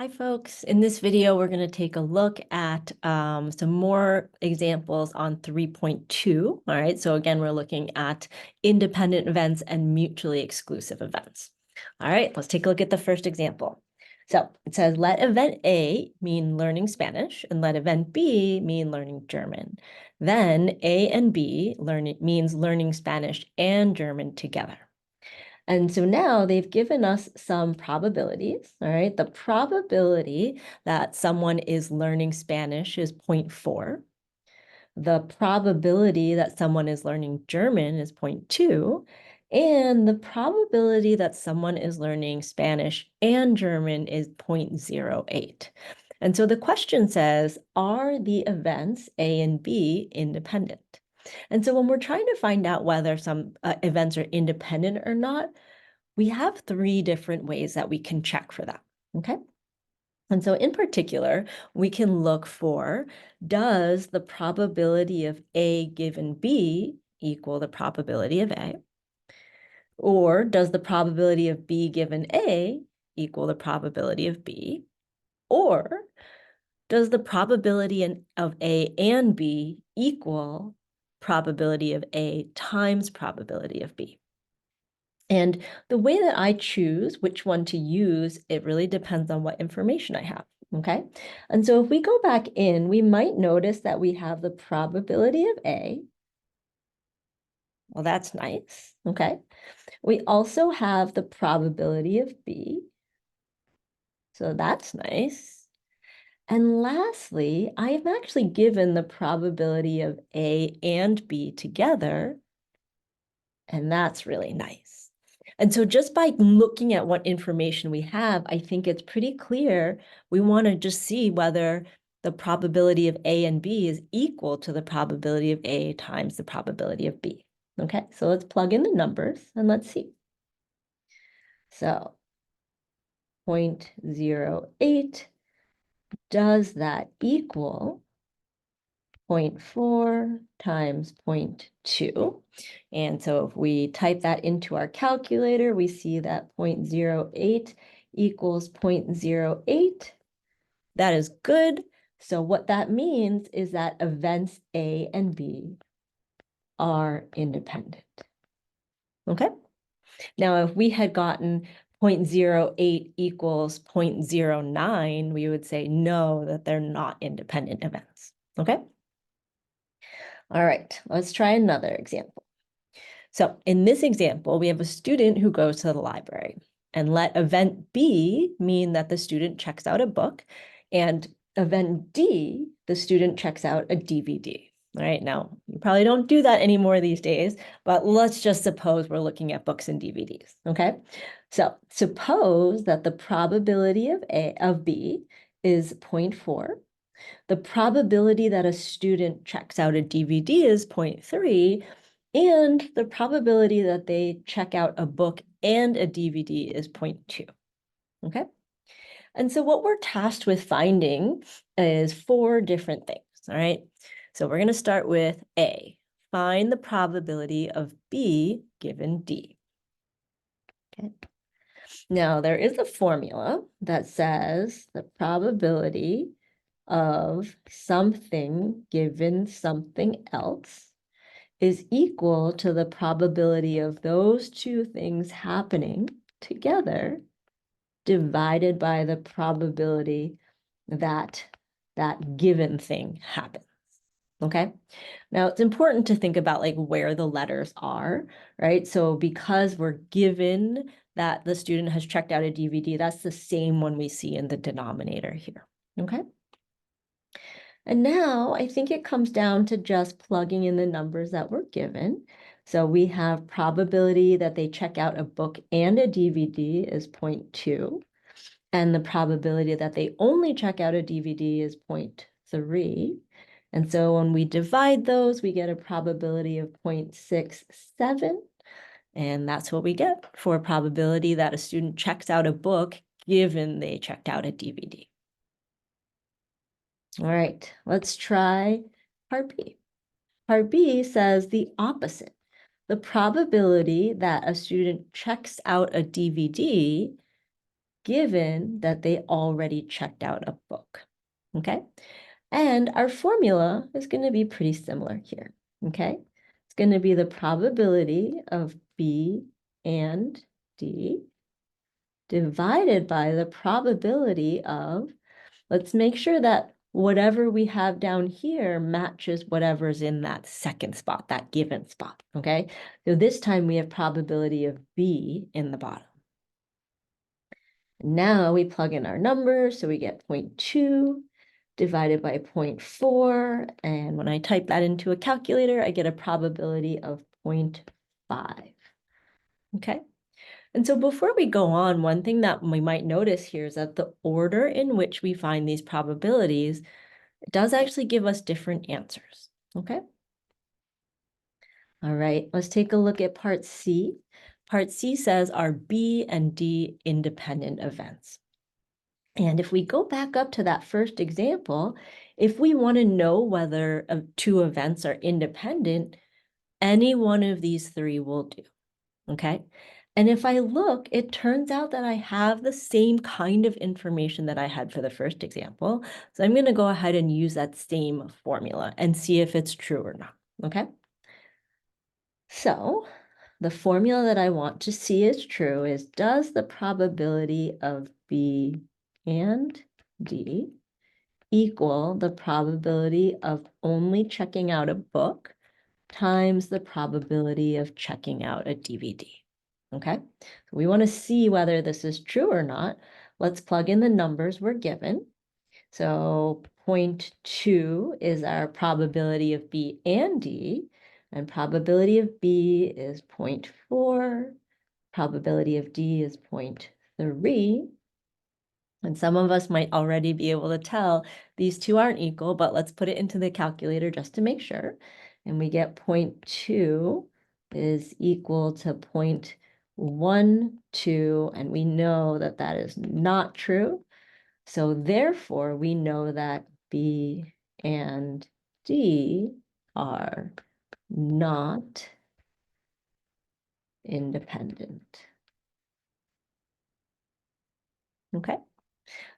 Hi, folks. In this video, we're going to take a look at some more examples on 3.2. All right, so again, we're looking at independent events and mutually exclusive events. All right, let's take a look at the first example. So it says, let event A mean learning Spanish and let event B mean learning German. Then A and B means learning Spanish and German together. And so now they've given us some probabilities, all right? The probability that someone is learning Spanish is 0.4. The probability that someone is learning German is 0.2. And the probability that someone is learning Spanish and German is 0.08. And so the question says, are the events A and B independent? And so when we're trying to find out whether some events are independent or not, we have three different ways that we can check for that, okay? And so in particular, we can look for, does the probability of A given B equal the probability of A? Or does the probability of B given A equal the probability of B? Or does the probability of A and B equal probability of A times probability of B? And the way that I choose which one to use, it really depends on what information I have, okay? And so if we go back in, we might notice that we have the probability of A. Well, that's nice, okay? We also have the probability of B. So that's nice. And lastly, I have actually given the probability of A and B together, and that's really nice. And so just by looking at what information we have, I think it's pretty clear we want to just see whether the probability of A and B is equal to the probability of A times the probability of B. Okay, so let's plug in the numbers and let's see. So 0.08, does that equal 0.4 times 0.2? And so if we type that into our calculator, we see that 0.08 equals 0.08. That is good. So what that means is that events A and B are independent. Okay? Now, if we had gotten 0.08 equals 0.09, we would say no, that they're not independent events. Okay? All right, let's try another example. So in this example, we have a student who goes to the library, and let event B mean that the student checks out a book, and event D, the student checks out a DVD. All right, now you probably don't do that anymore these days, but let's just suppose we're looking at books and DVDs, okay? So suppose that the probability of B is 0.4. The probability that a student checks out a DVD is 0.3, and the probability that they check out a book and a DVD is 0.2, okay? And so what we're tasked with finding is four different things, all right? So we're gonna start with A, find the probability of B given D, okay? Now there is a formula that says the probability of something given something else is equal to the probability of those two things happening together divided by the probability that that given thing happens. Okay. Now it's important to think about like where the letters are, right? So because we're given that the student has checked out a DVD, that's the same one we see in the denominator here. Okay. And now I think it comes down to just plugging in the numbers that were given. So we have probability that they check out a book and a DVD is 0.2. And the probability that they only check out a DVD is 0.3. And so when we divide those, we get a probability of 0.67. And that's what we get for a probability that a student checks out a book given they checked out a DVD. All right, let's try part B. Part B says the opposite. The probability that a student checks out a DVD given that they already checked out a book, okay? And our formula is going to be pretty similar here, okay? It's going to be the probability of B and D divided by the probability of, let's make sure that whatever we have down here matches whatever's in that second spot, that given spot, okay? So this time we have probability of B in the bottom. Now we plug in our numbers, so we get 0.2 divided by 0.4, and when I type that into a calculator, I get a probability of 0.5, okay? And so before we go on, one thing that we might notice here is that the order in which we find these probabilities does actually give us different answers, okay? All right, let's take a look at part C. Part C says, are B and D independent events? And if we go back up to that first example, if we want to know whether two events are independent, any one of these three will do, okay? And if I look, it turns out that I have the same kind of information that I had for the first example. So I'm going to go ahead and use that same formula and see if it's true or not, okay? So the formula that I want to see is true is, does the probability of B and D equal the probability of only checking out a book times the probability of checking out a DVD? Okay, so we want to see whether this is true or not. Let's plug in the numbers we're given. So 0.2 is our probability of B and D, and probability of B is 0.4, probability of D is 0.3. And some of us might already be able to tell these two aren't equal, but let's put it into the calculator just to make sure. And we get 0.2 is equal to 0.12, and we know that that is not true. So therefore, we know that B and D are not independent. Okay.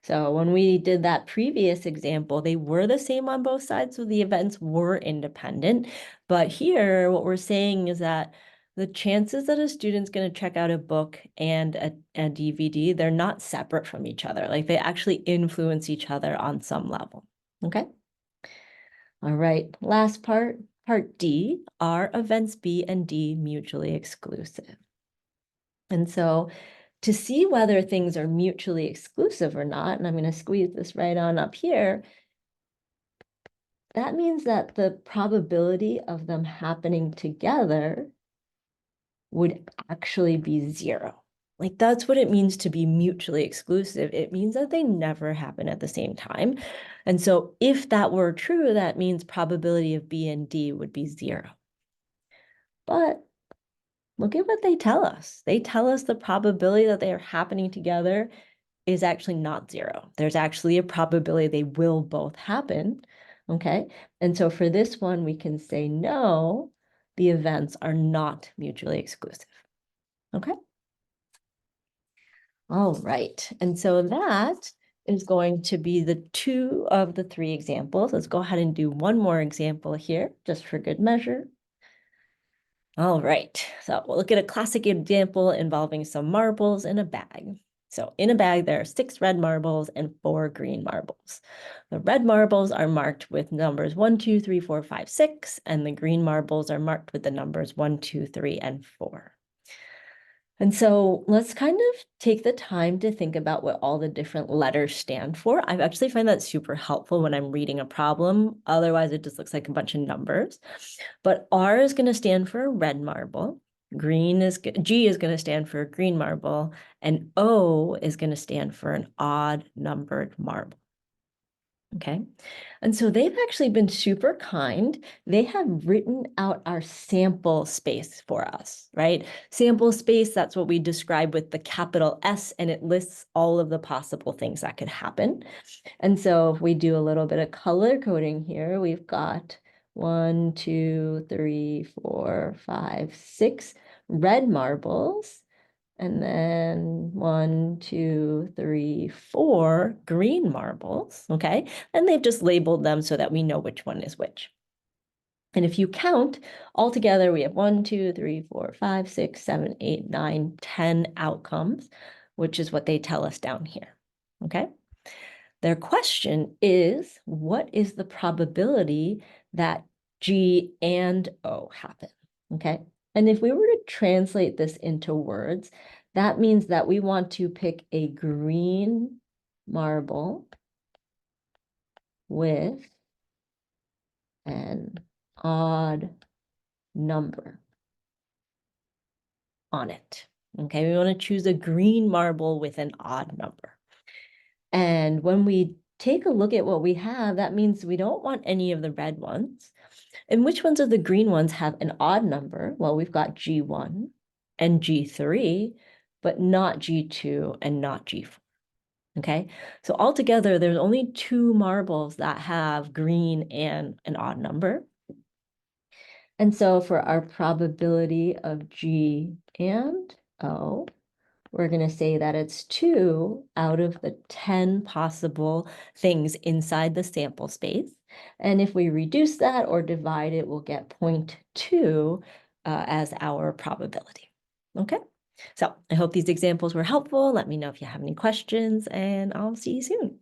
So when we did that previous example, they were the same on both sides, so the events were independent. But here, what we're saying is that the chances that a student's going to check out a book and a DVD, they're not separate from each other. Like, they actually influence each other on some level, okay? All right, last part, part D, are events B and D mutually exclusive? And so to see whether things are mutually exclusive or not, and I'm going to squeeze this right on up here, that means that the probability of them happening together would actually be 0. Like, that's what it means to be mutually exclusive. It means that they never happen at the same time. And so if that were true, that means probability of B and D would be 0. But look at what they tell us. They tell us the probability that they are happening together is actually not 0. There's actually a probability they will both happen, okay? And so for this one, we can say no, the events are not mutually exclusive, okay? All right, and so that is going to be the 2 of the 3 examples. Let's go ahead and do one more example here, just for good measure. All right, so we'll look at a classic example involving some marbles in a bag. So in a bag, there are 6 red marbles and 4 green marbles. The red marbles are marked with numbers 1, 2, 3, 4, 5, 6, and the green marbles are marked with the numbers 1, 2, 3, and 4. And so let's kind of take the time to think about what all the different letters stand for. I actually find that super helpful when I'm reading a problem. Otherwise, it just looks like a bunch of numbers. But R is going to stand for a red marble. G is going to stand for a green marble. And O is going to stand for an odd numbered marble. Okay, and so they've actually been super kind. They have written out our sample space for us, right? Sample space, that's what we describe with the capital S, and it lists all of the possible things that could happen. And so if we do a little bit of color coding here, we've got 1, 2, 3, 4, 5, 6 red marbles. and then 1, 2, 3, 4 green marbles, okay? And they've just labeled them so that we know which one is which. And if you count all together, we have 1, 2, 3, 4, 5, 6, 7, 8, 9, 10 outcomes, which is what they tell us down here, okay? Their question is, what is the probability that G and O happen, okay? And if we were to translate this into words, that means that we want to pick a green marble with an odd number on it, okay? We want to choose a green marble with an odd number. And when we take a look at what we have, that means we don't want any of the red ones. And which ones of the green ones have an odd number? Well, we've got G1 and G3, but not G2 and not G4, okay? So altogether, there's only 2 marbles that have green and an odd number. And so for our probability of G and O, we're going to say that it's 2 out of the 10 possible things inside the sample space. And if we reduce that or divide it, we'll get 0.2 as our probability. Okay, so I hope these examples were helpful. Let me know if you have any questions, and I'll see you soon.